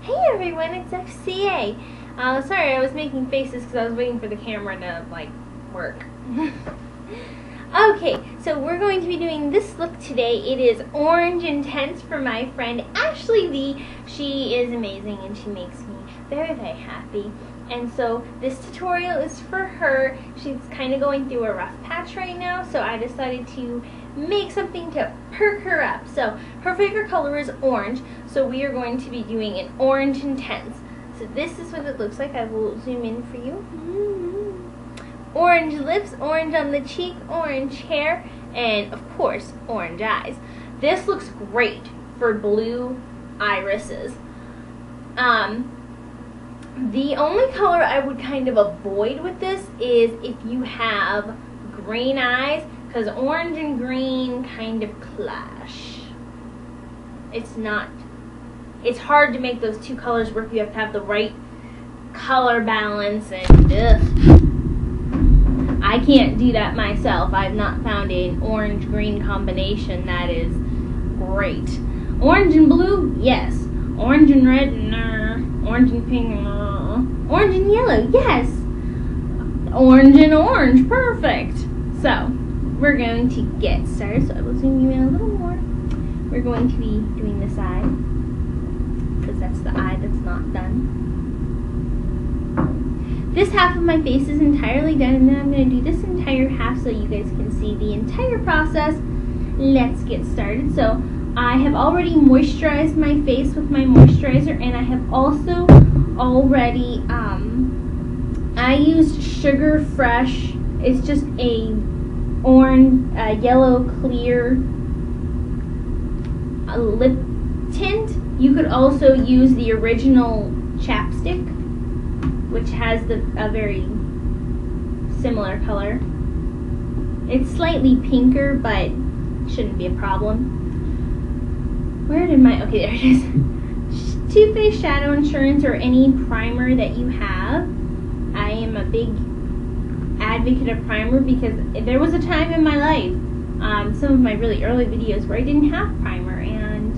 Hey everyone, it's FCA. Sorry, I was making faces because I was waiting for the camera to, work. Okay, so we're going to be doing this look today. It is Orange Intense for my friend Ashley Lee. She is amazing and she makes me very, very happy. And so this tutorial is for her. She's kind of going through a rough patch right now, so I decided to make something to perk her up. So her favorite color is orange, so we are going to be doing an Orange Intense. So this is what it looks like. I will zoom in for you. Orange lips, orange on the cheek, orange hair, and of course, orange eyes. This looks great for blue irises. The only color I would kind of avoid with this is if you have green eyes, because orange and green kind of clash. It's hard to make those two colors work. You have to have the right color balance, and I can't do that myself. I've not found an orange-green combination that is great. Orange and blue, yes. Orange and red, nah. Orange and pink, nah. Orange and yellow, yes. Orange and orange, perfect. So, we're going to get started. So I will zoom you in a little more. We're going to be doing this eye, because that's the eye that's not done. This half of my face is entirely done, and then I'm going to do this entire half so you guys can see the entire process. Let's get started. So I have already moisturized my face with my moisturizer, and I have also already, I used Sugar Fresh. It's just a yellow clear lip tint. You could also use the original chapstick, which has a very similar color. It's slightly pinker, but shouldn't be a problem. Where did my, okay, there it is. Too Faced Shadow Insurance, or any primer that you have. I am a big advocate of primer because there was a time in my life, some of my really early videos, where I didn't have primer, and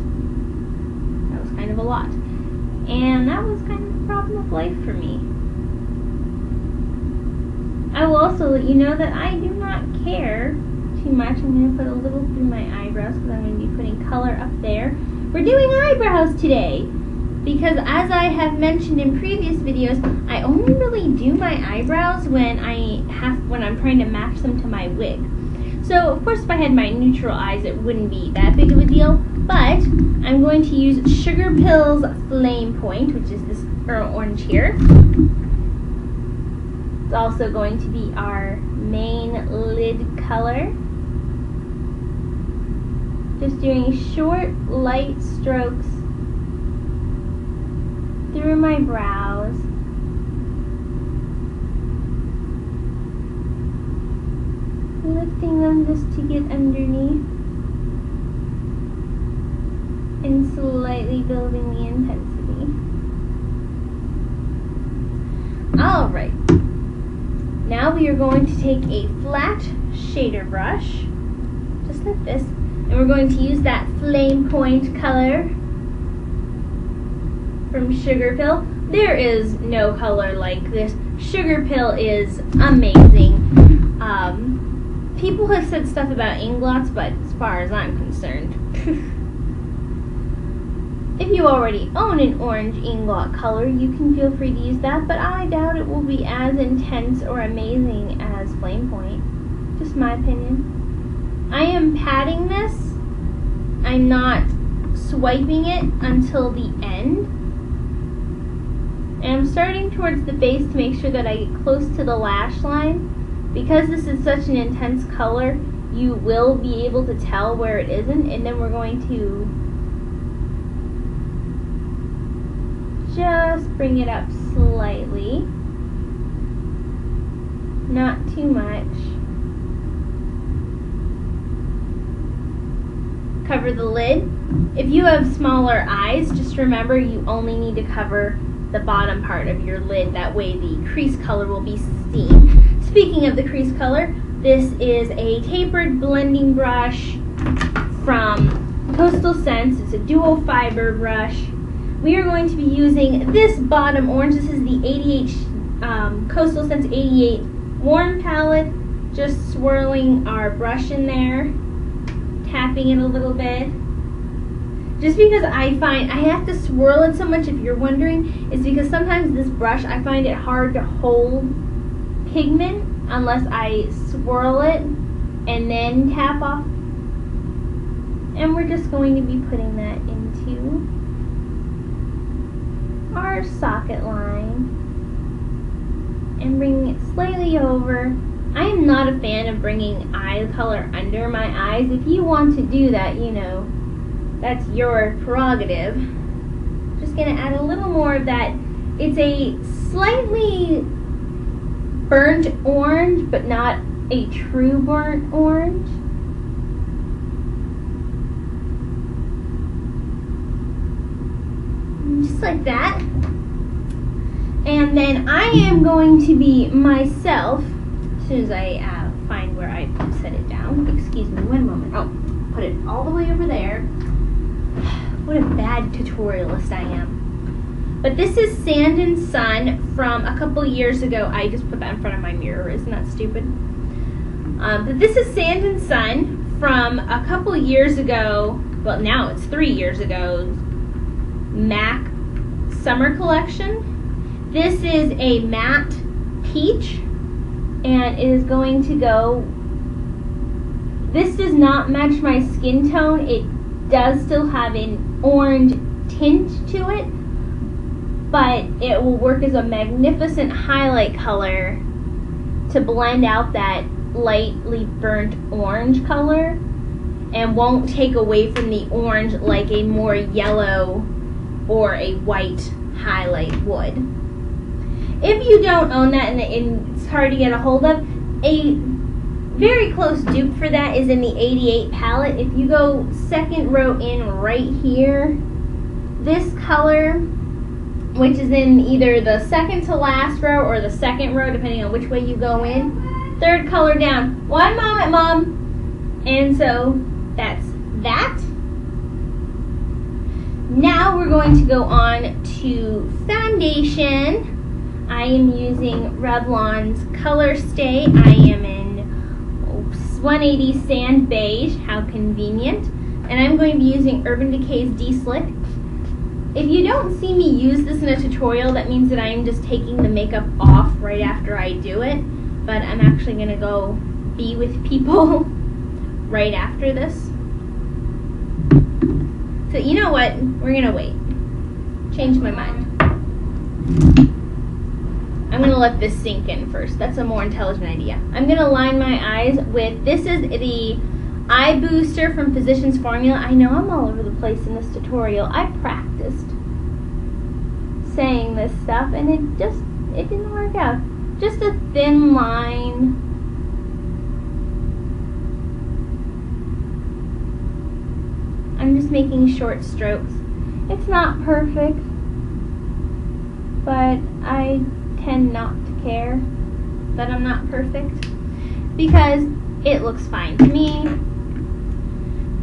that was kind of a lot. And that was kind of a problem of life for me. I will also let you know that I do not care too much. I'm going to put a little through my eyebrows because I'm going to be putting color up there. We're doing eyebrows today because, as I have mentioned in previous videos, I only really do my eyebrows when I'm trying to match them to my wig. So of course if I had my neutral eyes it wouldn't be that big of a deal, but I'm going to use Sugarpill's Flame Point, which is this orange here. It's also going to be our main lid color. Just doing short, light strokes through my brows. Lifting them just to get underneath and slightly building the intensity. Alright. Now we are going to take a flat shader brush, just like this, and we're going to use that Flame Point color from Sugarpill. There is no color like this. Sugarpill is amazing. People have said stuff about Inglots, but as far as I'm concerned, if you already own an orange Inglot color, you can feel free to use that, but I doubt it will be as intense or amazing as Flame Point. Just my opinion. I am patting this. I'm not swiping it until the end. And I'm starting towards the base to make sure that I get close to the lash line. Because this is such an intense color, you will be able to tell where it isn't, and then we're going to just bring it up slightly. Not too much. Cover the lid. If you have smaller eyes, just remember you only need to cover the bottom part of your lid. That way the crease color will be seen. Speaking of the crease color, this is a tapered blending brush from Coastal Scents. It's a dual fiber brush. we are going to be using this bottom orange. This is the 88 Coastal Scents 88 Warm palette. Just swirling our brush in there, tapping it a little bit. Just because I find I have to swirl it so much, if you're wondering, is because sometimes this brush, I find it hard to hold pigment unless I swirl it and then tap off. And we're just going to be putting that into our socket line and bringing it slightly over. I am not a fan of bringing eye color under my eyes. If you want to do that, you know, that's your prerogative. Just gonna add a little more of that. It's a slightly burnt orange, but not a true burnt orange. Just like that. And then I am going to be myself, as soon as I find where I set it down. Excuse me, one moment. Oh, put it all the way over there. What a bad tutorialist I am. But this is Sand and Sun from a couple years ago. I just put that in front of my mirror. Isn't that stupid? But this is Sand and Sun from a couple years ago. Well, now it's 3 years ago. MAC Summer Collection. This is a matte peach. And it is going to go, this does not match my skin tone. It does still have an orange tint to it, but it will work as a magnificent highlight color to blend out that lightly burnt orange color and won't take away from the orange like a more yellow or a white highlight would. If you don't own that and it's hard to get a hold of, a very close dupe for that is in the 88 palette. If you go second row in right here, this color, which is in either the second to last row or the second row, depending on which way you go in, third color down. One moment, Mom. And so that's that. Now we're going to go on to foundation. I am using Revlon's Color Stay. I am in 180 Sand Beige. How convenient. And I'm going to be using Urban Decay's D-Slick. If you don't see me use this in a tutorial, that means that I am just taking the makeup off right after I do it. But I'm actually going to go be with people right after this. So you know what? We're going to wait. Change my mind. I'm going to let this sink in first. That's a more intelligent idea. I'm going to line my eyes with, this is the Eye Booster from Physicians Formula. I know I'm all over the place in this tutorial. I practiced saying this stuff and it didn't work out. Just a thin line. I'm just making short strokes. It's not perfect, but I tend not to care that I'm not perfect because it looks fine to me.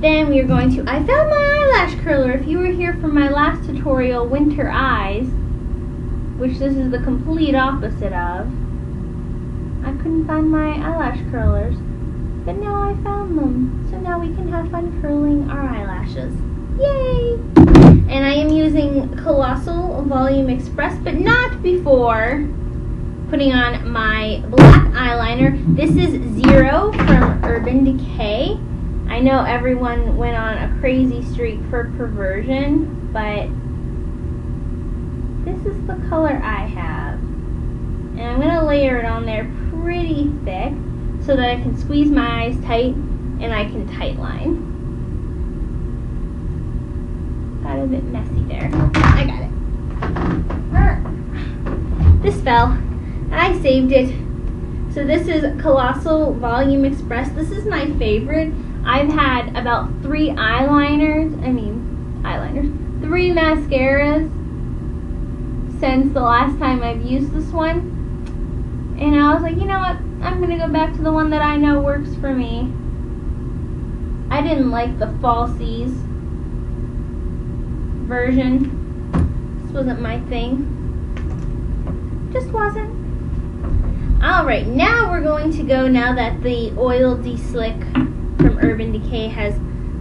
Then we are going to, I found my eyelash curler. If you were here for my last tutorial, Winter Eyes, which this is the complete opposite of, I couldn't find my eyelash curlers, but now I found them. So now we can have fun curling our eyelashes. Yay! And I am using Colossal Volume Express, but not before putting on my black eyeliner. This is Zero from Urban Decay. I know everyone went on a crazy streak for Perversion, but this is the color I have. And I'm going to layer it on there pretty thick so that I can squeeze my eyes tight and I can tight line. Got a bit messy there. I got it. This fell. I saved it. So this is Colossal Volume Express. This is my favorite. I've had about 3 eyeliners, 3 mascaras since the last time I've used this one. And I was like, you know what? I'm going to go back to the one that I know works for me. I didn't like the Falsies version. wasn't my thing. Just wasn't. Alright, now we're going to go, now that the oil de-slick from Urban Decay has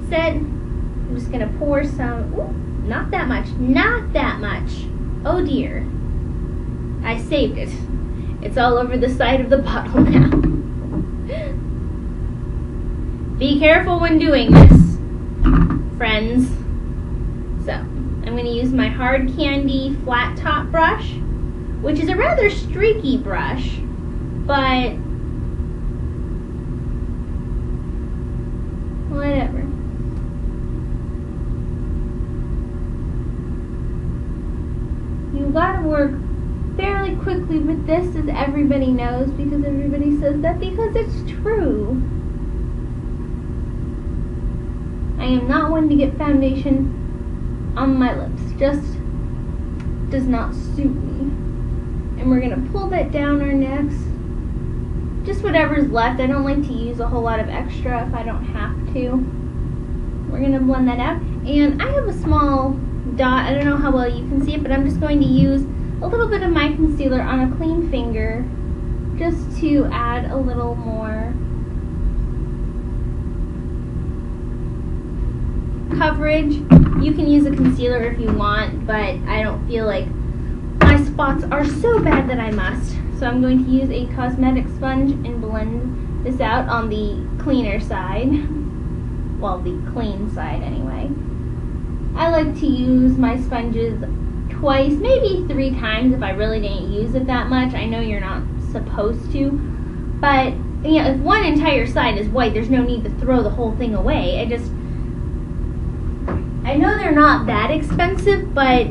set, I'm just going to pour some, ooh, not that much, not that much. Oh dear. I saved it. It's all over the side of the bottle now. Be careful when doing this, friends. So, I'm going to use my Hard Candy flat top brush, which is a rather streaky brush, but whatever. You gotta work fairly quickly with this, as everybody knows, because everybody says that, because it's true. I am not one to get foundation on my lips. Just does not suit me. And we're gonna pull that down our necks. Just whatever's left. I don't like to use a whole lot of extra if I don't have to. We're gonna blend that out. And I have a small dot. I don't know how well you can see it, but I'm just going to use a little bit of my concealer on a clean finger just to add a little more coverage. You can use a concealer if you want, but I don't feel like my spots are so bad that I must. So I'm going to use a cosmetic sponge and blend this out on the cleaner side. Well, the clean side anyway. I like to use my sponges twice, maybe 3 times if I really didn't use it that much. I know you're not supposed to, but you know, if one entire side is white, there's no need to throw the whole thing away. I know they're not that expensive, but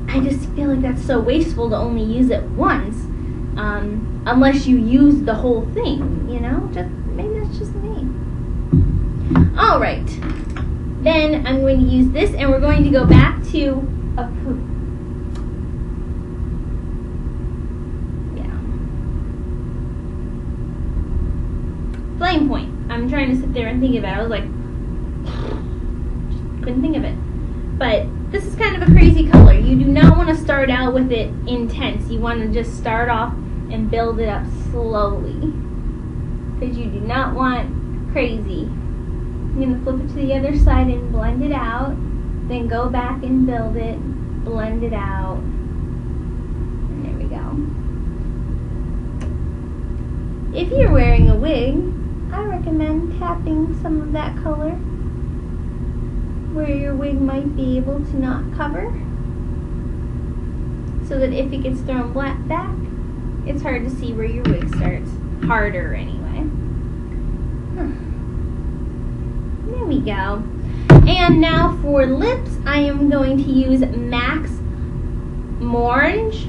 I just feel like that's so wasteful to only use it once, unless you use the whole thing, you know? Maybe that's just me. Alright, then I'm going to use this, and we're going to go back to Flame Point. I'm trying to sit there and think of it. I was like, couldn't think of it. But this is kind of a crazy color. You do not want to start out with it intense. You want to just start off and build it up slowly, because you do not want crazy. I'm going to flip it to the other side and blend it out, then go back and build it, blend it out, and there we go. If you're wearing a wig, I recommend tapping some of that color where your wig might be able to not cover, so that if it gets thrown back, it's hard to see where your wig starts. Harder anyway. There we go. And now for lips, I am going to use MAC's Morange,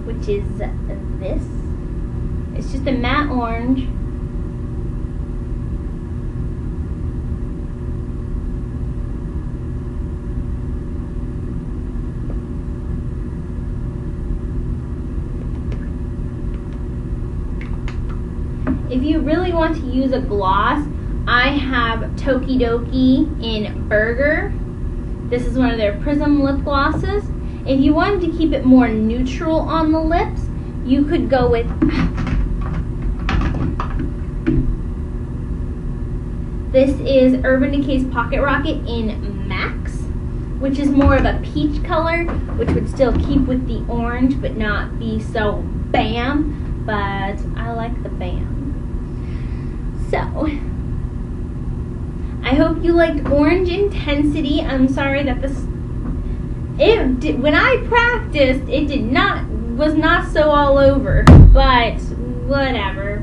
which is this. It's just a matte orange. If you really want to use a gloss, I have Tokidoki in Burger. This is one of their Prism lip glosses. If you wanted to keep it more neutral on the lips, you could go with this is Urban Decay's Pocket Rocket in Max, which is more of a peach color, which would still keep with the orange but not be so bam, but I like the bam. So, I hope you liked Orange Intensity. I'm sorry that when I practiced, was not so all over, but whatever.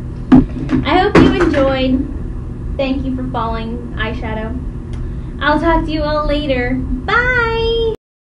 I hope you enjoyed. Thank you for following eyeshadow. I'll talk to you all later. Bye!